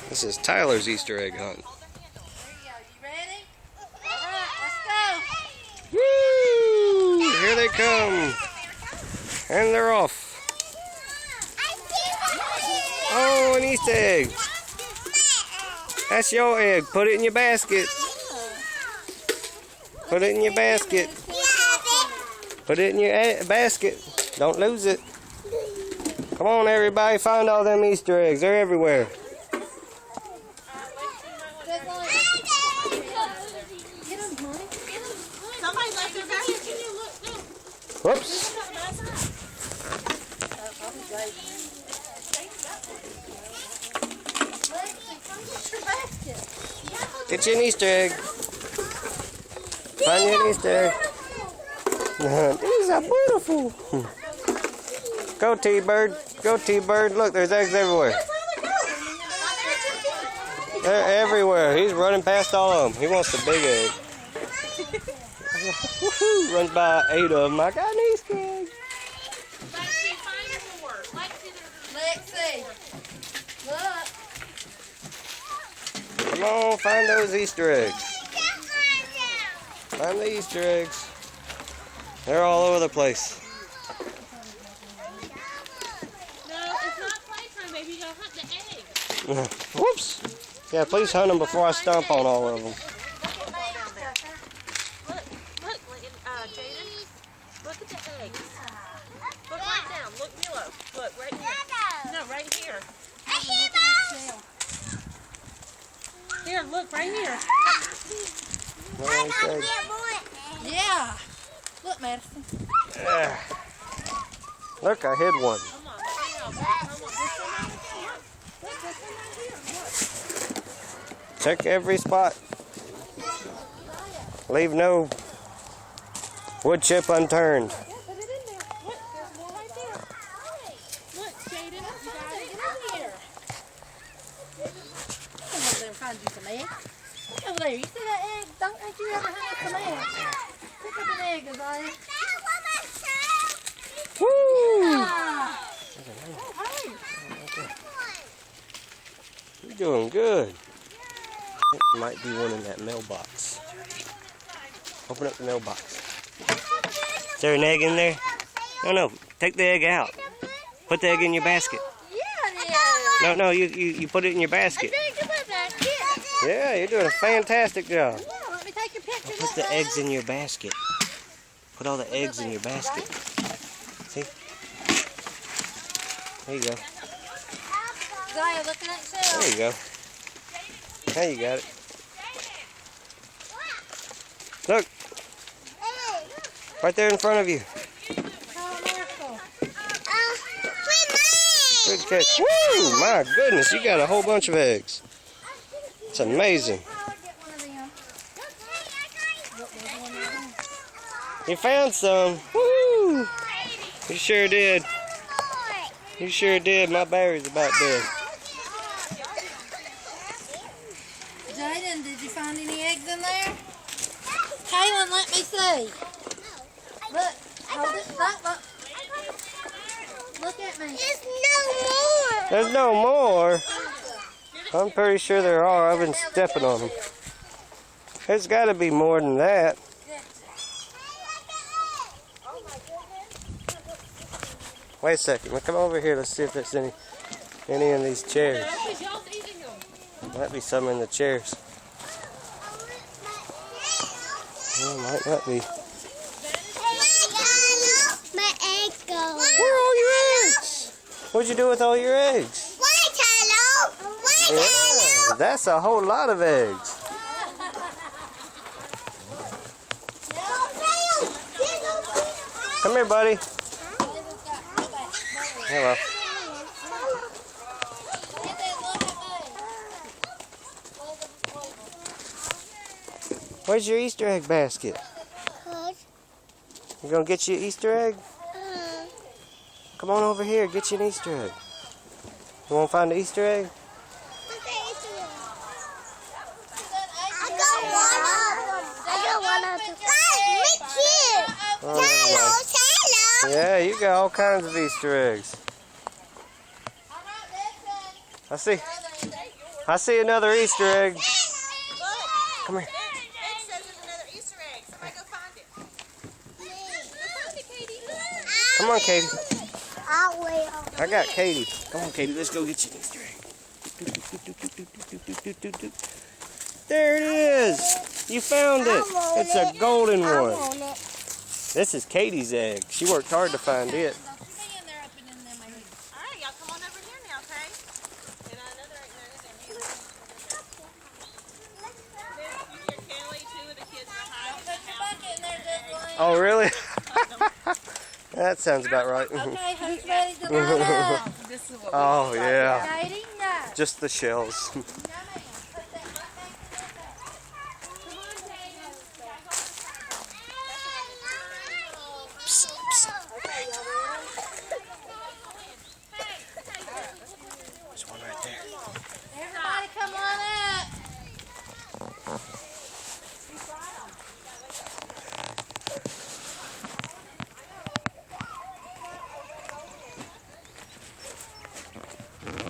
This is Tyler's Easter egg hunt. Woo! Here they come. And they're off. Oh, an Easter egg. That's your egg. Put it in your basket. Put it in your basket. Put it in your basket. Don't lose it. Come on, everybody. Find all them Easter eggs. They're everywhere. Whoops. Get you an Easter egg. Find you an Easter egg. These are beautiful. Go, T-Bird. Go, T-Bird. Look, there's eggs everywhere. They're everywhere. He's running past all of them. He wants the big egg. Runs by 8 of them. I got an Easter egg. Lexi, look. Come on, find those Easter eggs. Find the Easter eggs. They're all over the place. No, it's not playtime, baby. You go hunt the eggs. Whoops. Yeah, please hunt them before I stomp on all of them. Jaden, look at the eggs. Look right down. Look, Milo. Look, right here. No, right here. Here, look, right here. Yeah. Look, Madison. Look, I hid one. Come on, let me help you. Come on, this one right here. Check every spot. Leave no wood chip unturned. Yeah, put it in there. Look, there's more right there. Look, Jaden, you got it. Get over here. Come over there and find you some eggs. Look over there. You see that egg? Don't think you ever had some eggs. Pick up an egg, Isaiah. Woo! Ah. You're doing good. I think there might be one in that mailbox. Open up the mailbox. Is there an egg in there? No. Take the egg out. Put the egg in your basket. Yeah, No, you put it in your basket. Yeah, you're doing a fantastic job. Yeah, let me take your picture. Put the eggs in your basket. Put all the eggs in your basket. See? There you go. Isaiah, look at that shell. There you go. Now you got it. Look. Right there in front of you. Good catch. Woo! My goodness, you got a whole bunch of eggs. It's amazing. You found some. Woo! You sure did. You sure did. My battery's about dead. Jaden, did you find any eggs in there? Kaylin, let me see. Look, hold it. Look. Look at me. There's no more. I'm pretty sure there are. I've been stepping on them. There's got to be more than that. Wait a second. We'll come over here. Let's see if there's any in these chairs. Might be some in the chairs. Well, might not be. My eggs go. Where are all your eggs? What'd you do with all your eggs? Yeah, that's a whole lot of eggs. Come here, buddy. Hello. Where's your Easter egg basket? You gonna get you an Easter egg? Come on over here, get you an Easter egg. You wanna find the Easter egg? Yeah, you got all kinds of Easter eggs. I see. I see another Easter egg. Look. Come here. It says there's another Easter egg. Somebody go find it. Go find it, Katie. Come on, Katie. I will. I got Katie. Come on, Katie. Let's go get you an Easter egg. There it is. You found it. It's a golden I one. want it. This is Katie's egg. She worked hard to find it. Don't you be in there opening them eggs. All right, y'all come on over here now, okay? And another egg nugget and you. You hear Kelly, two of the kids are hiding. Put your bucket in there, Goodwin. Oh, really? That sounds about right. Okay, who's ready to line up? This is what Oh, yeah. Katie, no. Just the shells. No, ma'am. Put that butt back in there. Come on, Katie. There's one right there. Everybody come on up.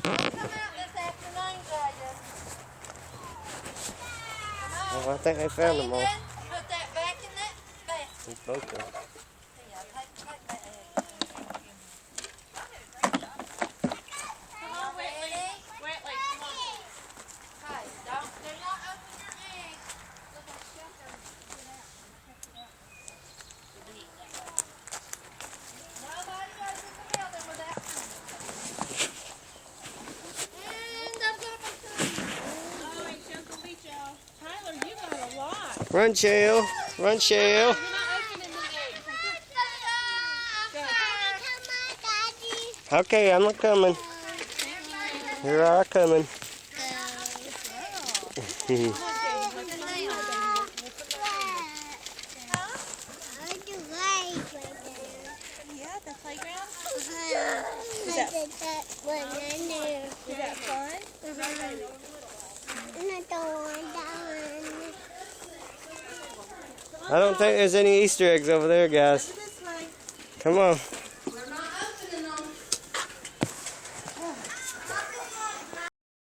Come out this afternoon, Jada. Well, I think they found them all. Put that back in that basket. Both of them. Yeah, take that egg. Come on, Whitley. Whitley, come on. Hey, do not open your egg. Look at the shelter. Get out. Nobody goes in the building without food. And I've got my food. Oh, and Uncle Beach, y'all. Tyler, you got a lot. Run, Shell. Run, Shell. You're not opening the egg. Go. Okay, I'm not coming. Here I coming. Yeah, the playground. Is that fun? I don't think there's any Easter eggs over there, guys. Come on.